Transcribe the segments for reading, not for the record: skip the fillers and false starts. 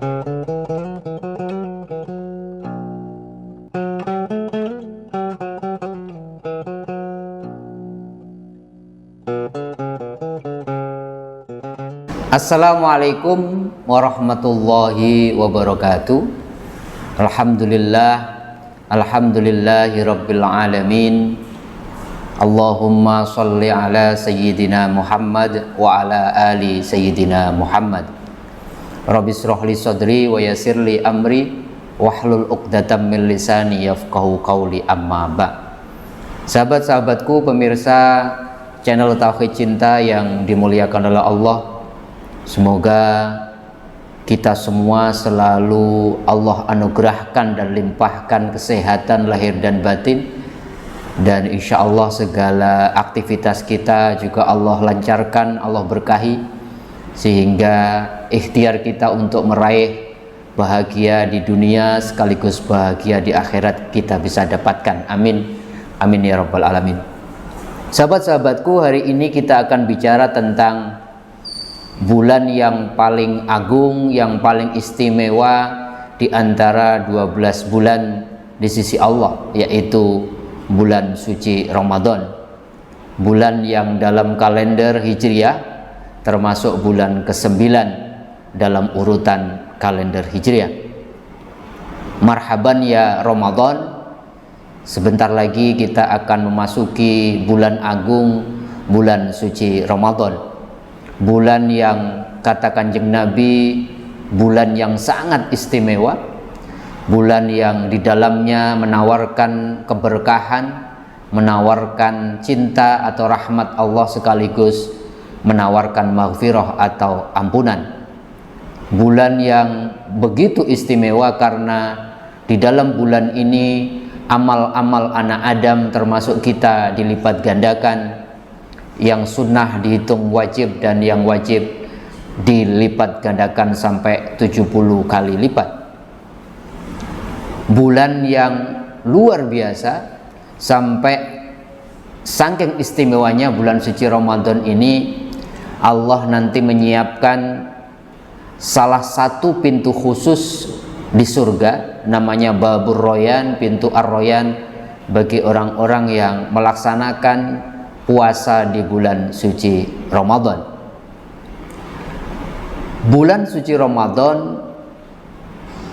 Assalamualaikum warahmatullahi wabarakatuh. Alhamdulillahi rabbil alamin. Allahumma sholli ala sayyidina Muhammad wa ala ali sayyidina Muhammad. Rabbi shrah li sadri wa yassir li amri wahlul 'uqdatam min lisani yafqahu qawli, amma ba'. Sahabat-sahabatku, pemirsa channel Tauhid Cinta yang dimuliakan oleh Allah, semoga kita semua selalu Allah anugerahkan dan limpahkan kesehatan lahir dan batin, dan insya Allah segala aktivitas kita juga Allah lancarkan, Allah berkahi, sehingga ikhtiar kita untuk meraih bahagia di dunia sekaligus bahagia di akhirat kita bisa dapatkan. Amin, amin ya rabbal alamin. Sahabat-sahabatku, hari ini kita akan bicara tentang bulan yang paling agung, yang paling istimewa di antara 12 bulan di sisi Allah, yaitu bulan suci Ramadan. Bulan yang dalam kalender Hijriah termasuk bulan ke-9 dalam urutan kalender Hijriah. Marhaban ya Ramadan. Sebentar lagi kita akan memasuki bulan agung, bulan suci Ramadan. Bulan yang kata Kanjeng Nabi, bulan yang sangat istimewa, bulan yang di dalamnya menawarkan keberkahan, menawarkan cinta atau rahmat Allah, sekaligus menawarkan maghfirah atau ampunan. Bulan yang begitu istimewa karena di dalam bulan ini amal-amal anak Adam termasuk kita dilipat gandakan. Yang sunnah dihitung wajib dan yang wajib dilipat gandakan sampai 70 kali lipat. Bulan yang luar biasa, sampai saking istimewanya bulan suci Ramadan ini, Allah nanti menyiapkan salah satu pintu khusus di surga, namanya Babur Royan, pintu Ar-Royan, bagi orang-orang yang melaksanakan puasa di bulan suci Ramadan. Bulan suci Ramadan,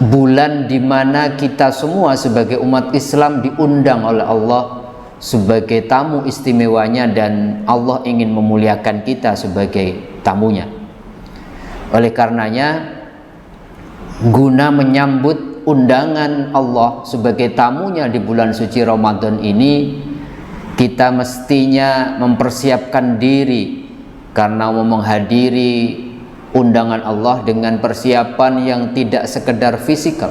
bulan di mana kita semua sebagai umat Islam diundang oleh Allah sebagai tamu istimewanya, dan Allah ingin memuliakan kita sebagai tamunya. Oleh karenanya, guna menyambut undangan Allah sebagai tamunya di bulan suci Ramadan ini, kita mestinya mempersiapkan diri karena mau menghadiri undangan Allah dengan persiapan yang tidak sekedar fisikal,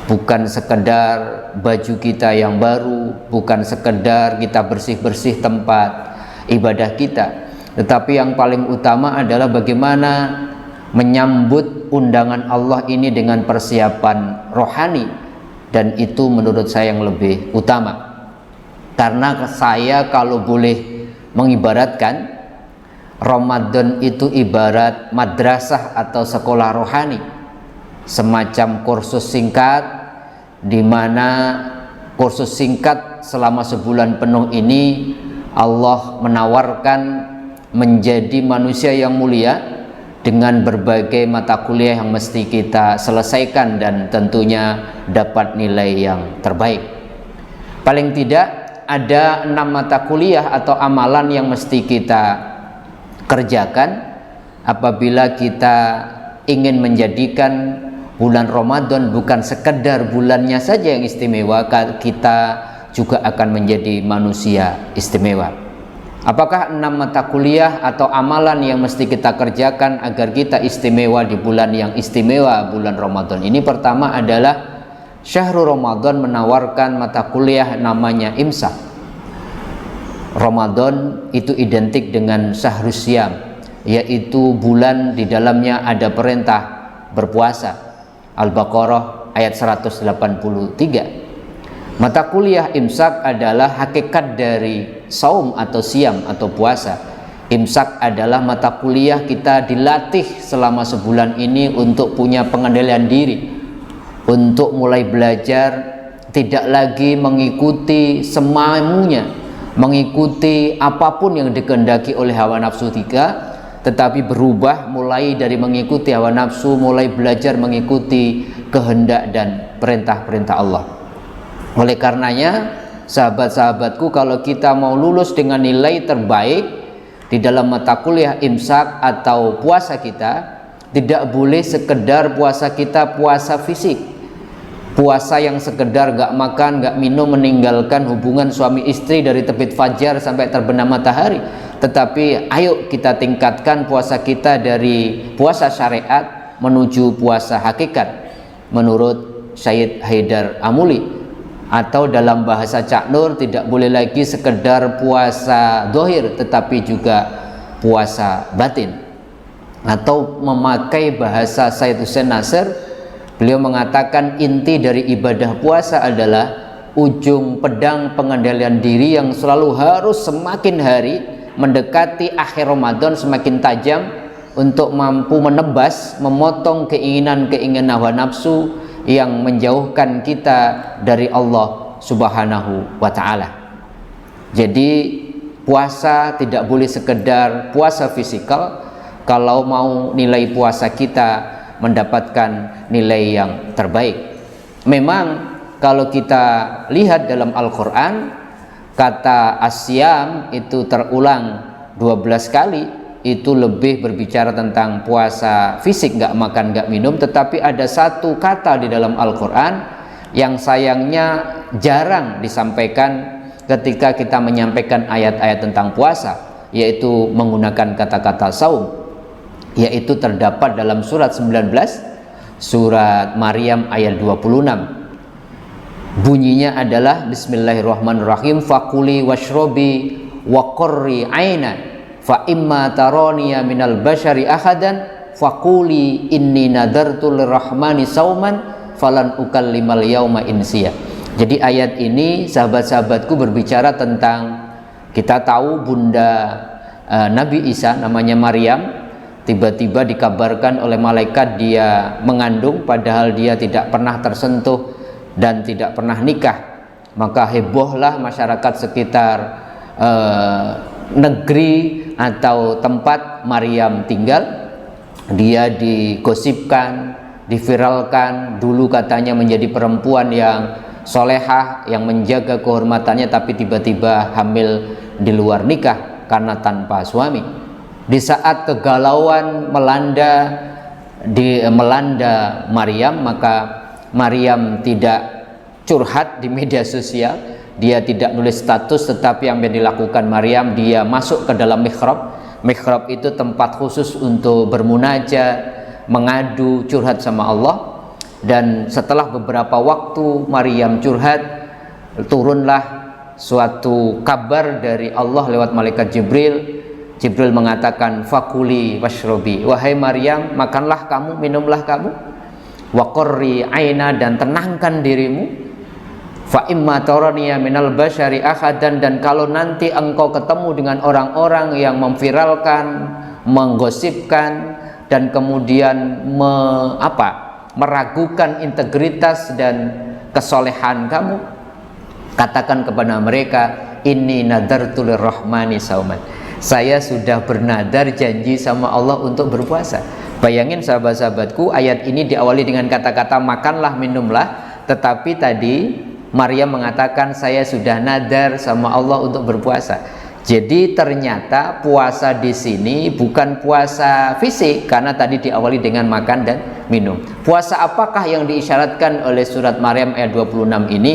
bukan sekedar baju kita yang baru, bukan sekedar kita bersih-bersih tempat ibadah kita, tetapi yang paling utama adalah bagaimana menyambut undangan Allah ini dengan persiapan rohani, dan itu menurut saya yang lebih utama. Karena saya kalau boleh mengibaratkan, Ramadan itu ibarat madrasah atau sekolah rohani, semacam kursus singkat, di mana kursus singkat selama sebulan penuh ini Allah menawarkan menjadi manusia yang mulia dengan berbagai mata kuliah yang mesti kita selesaikan dan tentunya dapat nilai yang terbaik. Paling tidak ada 6 mata kuliah atau amalan yang mesti kita kerjakan apabila kita ingin menjadikan bulan Ramadan bukan sekedar bulannya saja yang istimewa, kita juga akan menjadi manusia istimewa. Apakah 6 mata kuliah atau amalan yang mesti kita kerjakan agar kita istimewa di bulan yang istimewa, bulan Ramadan ini? Pertama adalah Syahrul Ramadan menawarkan mata kuliah namanya imsak. Ramadan itu identik dengan Syahrus Syam, yaitu bulan di dalamnya ada perintah berpuasa. Al-Baqarah ayat 183. Mata kuliah imsak adalah hakikat dari saum atau siam atau puasa, Imsak adalah mata kuliah kita dilatih selama sebulan ini untuk punya pengendalian diri, untuk mulai belajar tidak lagi mengikuti semaunya, mengikuti apapun yang dikehendaki oleh hawa nafsu kita, tetapi berubah mulai dari mengikuti hawa nafsu, mulai belajar mengikuti kehendak dan perintah-perintah Allah. Oleh karenanya, sahabat-sahabatku, kalau kita mau lulus dengan nilai terbaik di dalam mata kuliah imsak atau puasa kita, tidak boleh sekedar puasa kita puasa fisik, puasa yang sekedar gak makan, gak minum, meninggalkan hubungan suami istri dari terbit fajar sampai terbenam matahari. Tetapi ayo kita tingkatkan puasa kita dari puasa syariat menuju puasa hakikat menurut Syed Haidar Amuli. Atau dalam bahasa Cak Nur, tidak boleh lagi sekedar puasa dohir, tetapi juga puasa batin. Atau memakai bahasa Said Hussein Nasr, beliau mengatakan inti dari ibadah puasa adalah ujung pedang pengendalian diri yang selalu harus semakin hari mendekati akhir Ramadan semakin tajam untuk mampu menebas, memotong keinginan-keinginan hawa nafsu yang menjauhkan kita dari Allah Subhanahu wa ta'ala. Jadi puasa tidak boleh sekedar puasa fisikal kalau mau nilai puasa kita mendapatkan nilai yang terbaik. Memang kalau kita lihat dalam Al-Quran, kata asyam itu terulang 12 kali. Itu lebih berbicara tentang puasa fisik, gak makan gak minum. Tetapi ada satu kata di dalam Al-Quran yang sayangnya jarang disampaikan ketika kita menyampaikan ayat-ayat tentang puasa, yaitu menggunakan kata-kata saum, yaitu terdapat dalam surat 19, surat Maryam ayat 26. Bunyinya adalah Bismillahirrahmanirrahim, fakuli washrobi wa qurri aina fa imma taraniya minal bashari ahadan fakuli inni nadartu lirrahmani sauman falan ukallimal yauma insiya. Jadi ayat ini, sahabat-sahabatku, berbicara tentang, kita tahu bunda Nabi Isa namanya Maryam, tiba-tiba dikabarkan oleh malaikat dia mengandung padahal dia tidak pernah tersentuh dan tidak pernah nikah. Maka hebohlah masyarakat sekitar negeri atau tempat Maryam tinggal. Dia digosipkan, diviralkan, dulu katanya menjadi perempuan yang solehah, yang menjaga kehormatannya, tapi tiba-tiba hamil di luar nikah karena tanpa suami. Di saat kegalauan melanda Maryam, maka Maryam tidak curhat di media sosial, dia tidak nulis status, tetapi yang dilakukan Maryam, dia masuk ke dalam mihrab. Mihrab itu tempat khusus untuk bermunajat, mengadu, curhat sama Allah. Dan setelah beberapa waktu Maryam curhat, turunlah suatu kabar dari Allah lewat malaikat Jibril. Jibril mengatakan, fakuli washrobi, wahai Maryam, makanlah kamu, minumlah kamu, wa qurri aina, dan tenangkan dirimu, fa imma taraniya minal bashari ahadan, dan kalau nanti engkau ketemu dengan orang-orang yang memviralkan, menggosipkan, dan kemudian meragukan integritas dan kesolehan kamu, katakan kepada mereka, inni nadartu lirrahmani sauman, saya sudah bernadar, janji sama Allah untuk berpuasa. Bayangin sahabat-sahabatku, ayat ini diawali dengan kata-kata makanlah, minumlah, tetapi tadi Maryam mengatakan saya sudah nadar sama Allah untuk berpuasa. Jadi ternyata puasa di sini bukan puasa fisik, karena tadi diawali dengan makan dan minum. Puasa apakah yang diisyaratkan oleh surat Maryam ayat 26 ini?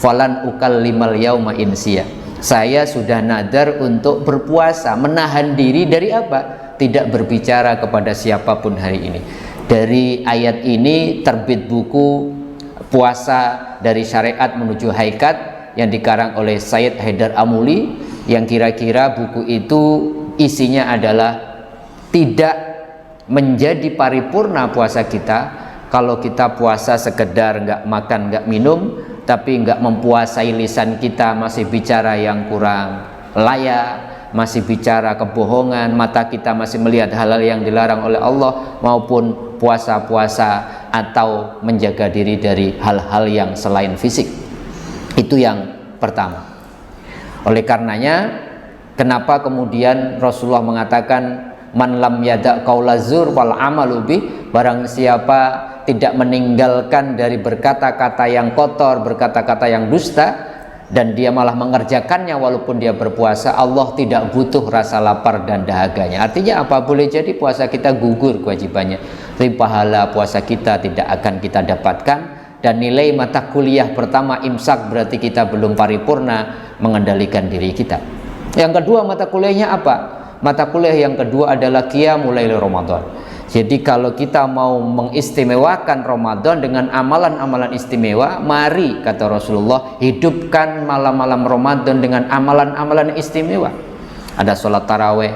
Falan ukallimal yauma insiya. Saya sudah nadar untuk berpuasa, menahan diri dari apa? Tidak berbicara kepada siapapun hari ini. Dari ayat ini terbit buku Puasa dari Syariat Menuju Hakikat yang dikarang oleh Syed Haidar Amuli, yang kira-kira buku itu isinya adalah tidak menjadi paripurna puasa kita kalau kita puasa sekedar nggak makan nggak minum, tapi nggak mempuasai lisan kita, masih bicara yang kurang layak, masih bicara kebohongan, mata kita masih melihat hal-hal yang dilarang oleh Allah, maupun puasa-puasa atau menjaga diri dari hal-hal yang selain fisik. Itu yang pertama. Oleh karenanya, kenapa kemudian Rasulullah mengatakan man lam yada' qaulazur wal amalu bih, barang siapa tidak meninggalkan dari berkata-kata yang kotor, berkata-kata yang dusta, dan dia malah mengerjakannya walaupun dia berpuasa, Allah tidak butuh rasa lapar dan dahaganya. Artinya apa? Boleh jadi puasa kita gugur kewajibannya, tapi pahala puasa kita tidak akan kita dapatkan, dan nilai mata kuliah pertama imsak berarti kita belum paripurna mengendalikan diri kita. Yang kedua, mata kuliahnya apa? Mata kuliah yang kedua adalah qiyamul lail Ramadan. Jadi kalau kita mau mengistimewakan Ramadan dengan amalan-amalan istimewa, mari kata Rasulullah, hidupkan malam-malam Ramadan dengan amalan-amalan istimewa. Ada sholat taraweh,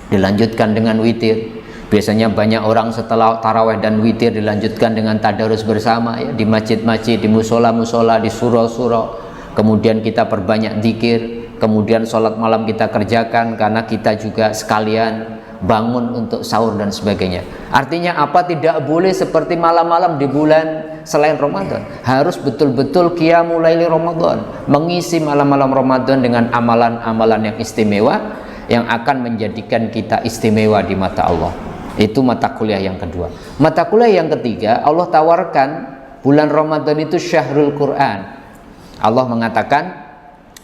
dilanjutkan dengan witir. Biasanya banyak orang setelah taraweh dan witir dilanjutkan dengan tadarus bersama, ya, di masjid-masjid, di musola-musola, di surau-surau. Kemudian kita perbanyak zikir, kemudian sholat malam kita kerjakan karena kita juga sekalian bangun untuk sahur dan sebagainya. Artinya apa? Tidak boleh seperti malam-malam di bulan selain Ramadan. Harus betul-betul qiyamul lail Ramadan, mengisi malam-malam Ramadan dengan amalan-amalan yang istimewa yang akan menjadikan kita istimewa di mata Allah. Itu mata kuliah yang kedua. Mata kuliah yang ketiga, Allah tawarkan bulan Ramadan itu syahrul Quran. Allah mengatakan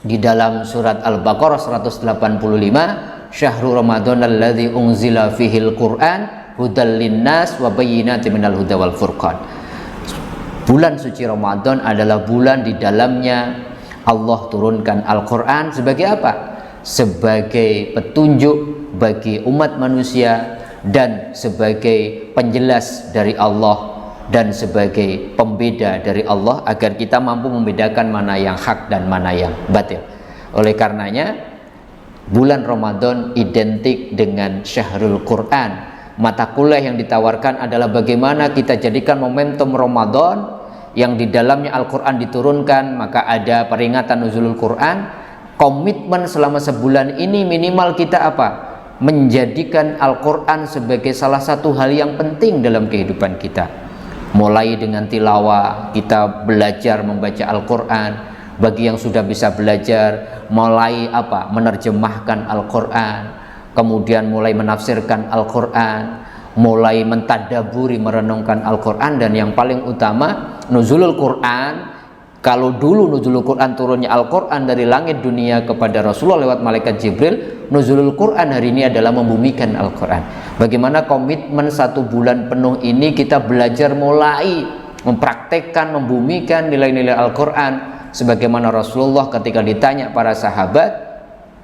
di dalam surat Al-Baqarah 185, syahrul Ramadan alladzi unzila fihil Qur'an hudal linnas wa bayyinatin minal huda wal furqan. Bulan suci Ramadan adalah bulan di dalamnya Allah turunkan Al-Qur'an sebagai apa? Sebagai petunjuk bagi umat manusia dan sebagai penjelas dari Allah dan sebagai pembeda dari Allah agar kita mampu membedakan mana yang hak dan mana yang batil. Oleh karenanya bulan Ramadan identik dengan syahrul Quran. Mata kuliah yang ditawarkan adalah bagaimana kita jadikan momentum Ramadan yang di dalamnya Al-Quran diturunkan, maka ada peringatan nuzulul Quran. Komitmen selama sebulan ini minimal kita apa? Menjadikan Al-Quran sebagai salah satu hal yang penting dalam kehidupan kita. Mulai dengan tilawah, kita belajar membaca Al-Quran. Bagi yang sudah bisa belajar, mulai apa? Menerjemahkan Al-Quran, kemudian mulai menafsirkan Al-Quran, mulai mentadaburi, merenungkan Al-Quran, dan yang paling utama nuzulul Quran. Kalau dulu nuzulul Quran turunnya Al-Quran dari langit dunia kepada Rasulullah lewat malaikat Jibril, nuzulul Quran hari ini adalah membumikan Al-Quran. Bagaimana komitmen 1 bulan penuh ini kita belajar mulai mempraktekkan, membumikan nilai-nilai Al-Quran. Sebagaimana Rasulullah ketika ditanya para sahabat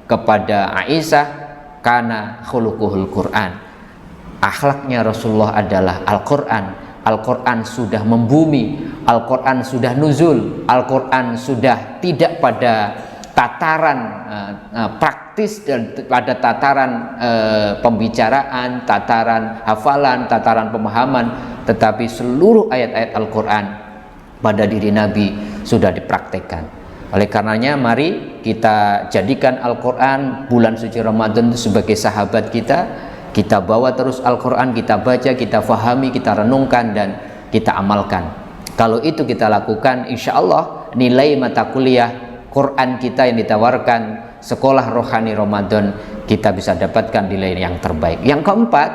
kepada Aisyah, kana khuluquhul Quran, akhlaknya Rasulullah adalah Al-Quran. Al-Quran sudah membumi, Al-Quran sudah nuzul, Al-Quran sudah tidak pada tataran praktis dan pada tataran pembicaraan, tataran hafalan, tataran pemahaman, tetapi seluruh ayat-ayat Al-Quran pada diri Nabi sudah dipraktekkan. Oleh karenanya mari kita jadikan Al-Quran bulan suci Ramadan itu sebagai sahabat kita. Kita bawa terus Al-Quran, kita baca, kita fahami, kita renungkan, dan kita amalkan. Kalau itu kita lakukan, insya Allah nilai mata kuliah Quran kita yang ditawarkan sekolah rohani Ramadan, kita bisa dapatkan nilai yang terbaik. Yang keempat,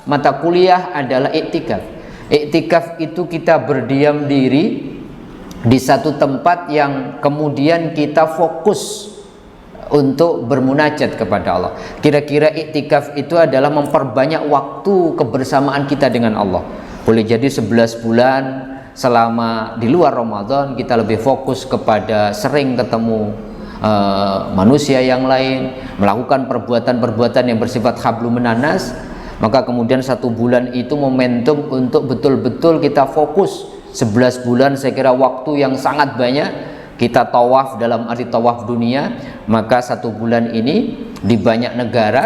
mata kuliah adalah iktikaf. Iktikaf itu kita berdiam diri di satu tempat yang kemudian kita fokus untuk bermunajat kepada Allah. Kira-kira iktikaf itu adalah memperbanyak waktu kebersamaan kita dengan Allah. Boleh jadi 11 bulan selama di luar Ramadan kita lebih fokus kepada sering ketemu manusia yang lain, melakukan perbuatan-perbuatan yang bersifat hablum minanas. Maka kemudian 1 bulan itu momentum untuk betul-betul kita fokus. 11 bulan saya kira waktu yang sangat banyak kita tawaf dalam arti tawaf dunia. Maka 1 bulan ini di banyak negara,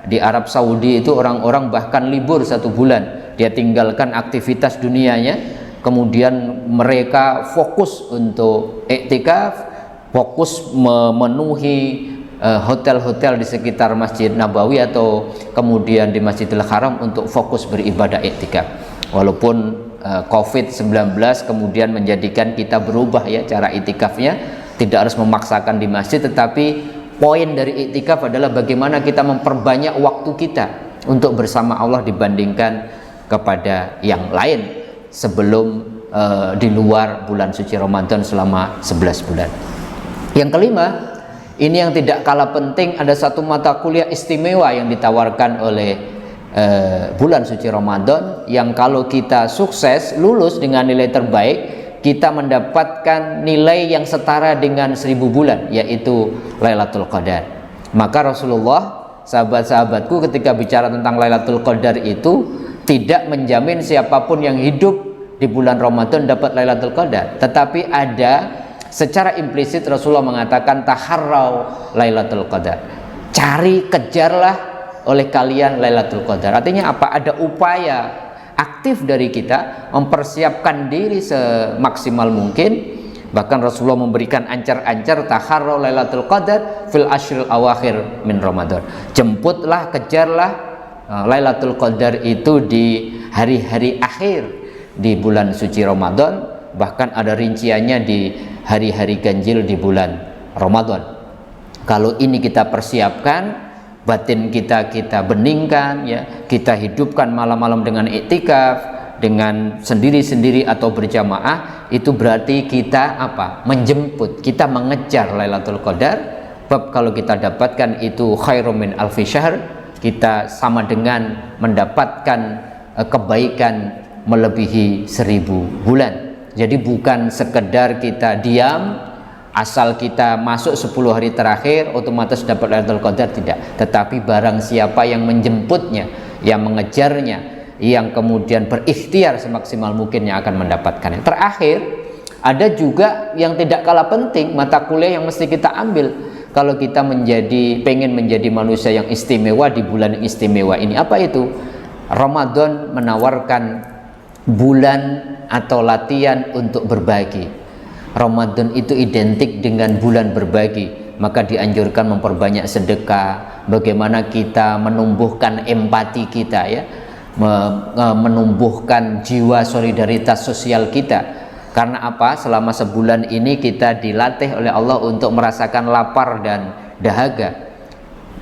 di Arab Saudi itu orang-orang bahkan libur 1 bulan, dia tinggalkan aktivitas dunianya, kemudian mereka fokus untuk iktikaf, fokus memenuhi hotel-hotel di sekitar Masjid Nabawi atau kemudian di Masjidil Haram untuk fokus beribadah iktikaf. Walaupun COVID-19 kemudian menjadikan kita berubah ya cara iktikafnya, tidak harus memaksakan di masjid, tetapi poin dari iktikaf adalah bagaimana kita memperbanyak waktu kita untuk bersama Allah dibandingkan kepada yang lain sebelum di luar bulan suci Ramadan selama 11 bulan. Yang kelima, ini yang tidak kalah penting, ada satu mata kuliah istimewa yang ditawarkan oleh bulan suci Ramadan, yang kalau kita sukses lulus dengan nilai terbaik, kita mendapatkan nilai yang setara dengan 1000 bulan, yaitu Lailatul Qadar. Maka Rasulullah, sahabat-sahabatku, ketika bicara tentang Lailatul Qadar itu tidak menjamin siapapun yang hidup di bulan Ramadan dapat Lailatul Qadar, tetapi ada secara implisit Rasulullah mengatakan taharrau Lailatul Qadar, cari, kejarlah oleh kalian Lailatul Qadar. Artinya apa? Ada upaya aktif dari kita mempersiapkan diri semaksimal mungkin. Bahkan Rasulullah memberikan ancar-ancar taharrau Lailatul Qadar fil ashril awakhir min Ramadan. Jemputlah, kejarlah Lailatul Qadar itu di hari-hari akhir di bulan suci Ramadan, bahkan ada rinciannya di hari-hari ganjil di bulan Ramadan. Kalau ini kita persiapkan, batin kita beningkan ya, kita hidupkan malam-malam dengan iktikaf, dengan sendiri-sendiri atau berjamaah, itu berarti kita apa? Menjemput, kita mengejar Lailatul Qadar. Bab kalau kita dapatkan itu khairum min alfi syahr, kita sama dengan mendapatkan kebaikan melebihi 1000 bulan. Jadi bukan sekedar kita diam, asal kita masuk 10 hari terakhir otomatis dapat Lailatul Qadar, tidak. Tetapi barang siapa yang menjemputnya, yang mengejarnya, yang kemudian berikhtiar semaksimal mungkin, yang akan mendapatkannya. Terakhir, ada juga yang tidak kalah penting, mata kuliah yang mesti kita ambil kalau kita pengen menjadi manusia yang istimewa di bulan yang istimewa ini. Apa itu? Ramadan menawarkan bulan atau latihan untuk berbagi. Ramadan itu identik dengan bulan berbagi, maka dianjurkan memperbanyak sedekah, bagaimana kita menumbuhkan empati kita ya, menumbuhkan jiwa solidaritas sosial kita. Karena apa? Selama sebulan ini kita dilatih oleh Allah untuk merasakan lapar dan dahaga.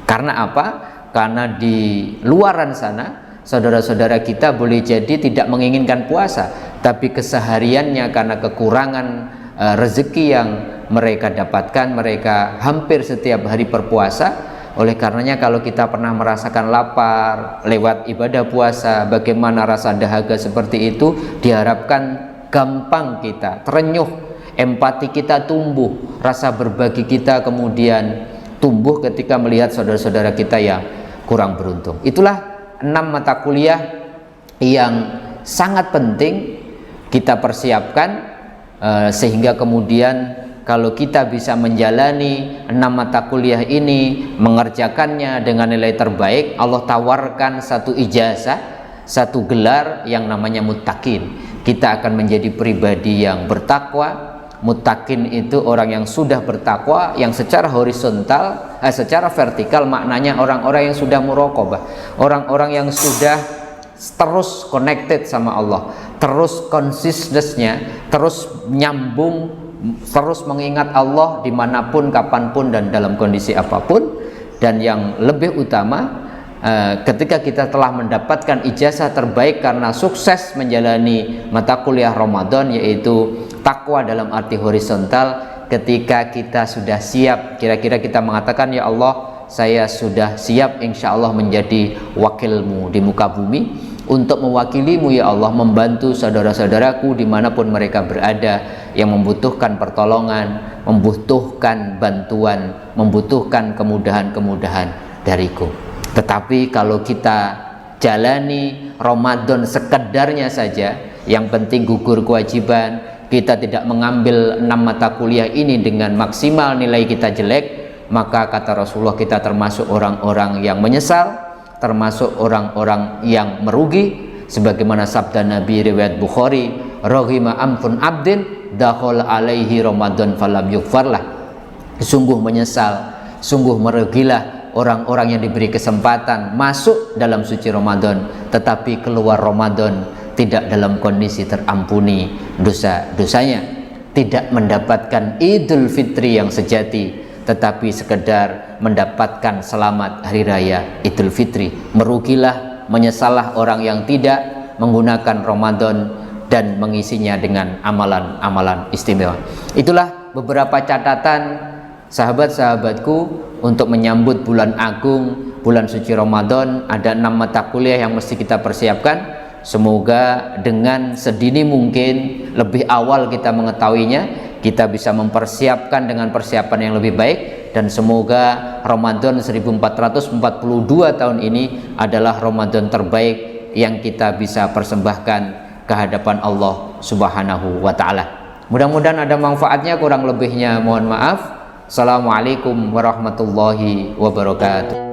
Karena apa? Karena di luaran sana saudara-saudara kita boleh jadi tidak menginginkan puasa, tapi kesehariannya karena kekurangan rezeki yang mereka dapatkan, mereka hampir setiap hari berpuasa. Oleh karenanya kalau kita pernah merasakan lapar lewat ibadah puasa, bagaimana rasa dahaga seperti itu, diharapkan gampang kita terenyuh, empati kita tumbuh, rasa berbagi kita kemudian tumbuh ketika melihat saudara-saudara kita yang kurang beruntung. Itulah 6 mata kuliah yang sangat penting kita persiapkan, sehingga kemudian kalau kita bisa menjalani 6 mata kuliah ini, mengerjakannya dengan nilai terbaik, Allah tawarkan satu ijazah, satu gelar yang namanya muttaqin. Kita akan menjadi pribadi yang bertakwa. Muttaqin itu orang yang sudah bertakwa, yang secara horizontal, secara vertikal maknanya orang-orang yang sudah muraqabah, orang-orang yang sudah terus connected sama Allah, terus konsistensnya, terus nyambung, terus mengingat Allah dimanapun, kapanpun, dan dalam kondisi apapun. Dan yang lebih utama, ketika kita telah mendapatkan ijazah terbaik karena sukses menjalani mata kuliah Ramadan, yaitu takwa dalam arti horizontal, ketika kita sudah siap, kira-kira kita mengatakan, ya Allah, saya sudah siap insya Allah menjadi wakilmu di muka bumi, untuk mewakilimu ya Allah, membantu saudara-saudaraku dimanapun mereka berada, yang membutuhkan pertolongan, membutuhkan bantuan, membutuhkan kemudahan-kemudahan dariku. Tetapi kalau kita jalani Ramadan sekedarnya saja, yang penting gugur kewajiban, kita tidak mengambil 6 mata kuliah ini dengan maksimal, nilai kita jelek, maka kata Rasulullah kita termasuk orang-orang yang menyesal, termasuk orang-orang yang merugi. Sebagaimana sabda Nabi riwayat Bukhari, raghima amfun abdin dakhal alaihi Ramadan falam yughfarlah. Sungguh menyesal Sungguh merugilah orang-orang yang diberi kesempatan masuk dalam suci Ramadan tetapi keluar Ramadan tidak dalam kondisi terampuni dosa-dosanya, tidak mendapatkan Idul Fitri yang sejati, tetapi sekedar mendapatkan selamat hari raya Idul Fitri. Merugilah, menyesalah orang yang tidak menggunakan Ramadan dan mengisinya dengan amalan-amalan istimewa. Itulah beberapa catatan sahabat-sahabatku untuk menyambut bulan agung, bulan suci Ramadan. Ada 6 mata kuliah yang mesti kita persiapkan. Semoga dengan sedini mungkin, lebih awal kita mengetahuinya, kita bisa mempersiapkan dengan persiapan yang lebih baik. Dan semoga Ramadan 1442 tahun ini adalah Ramadan terbaik yang kita bisa persembahkan ke hadapan Allah Subhanahu wa ta'ala. Mudah-mudahan ada manfaatnya, kurang lebihnya mohon maaf. Assalamualaikum warahmatullahi wabarakatuh.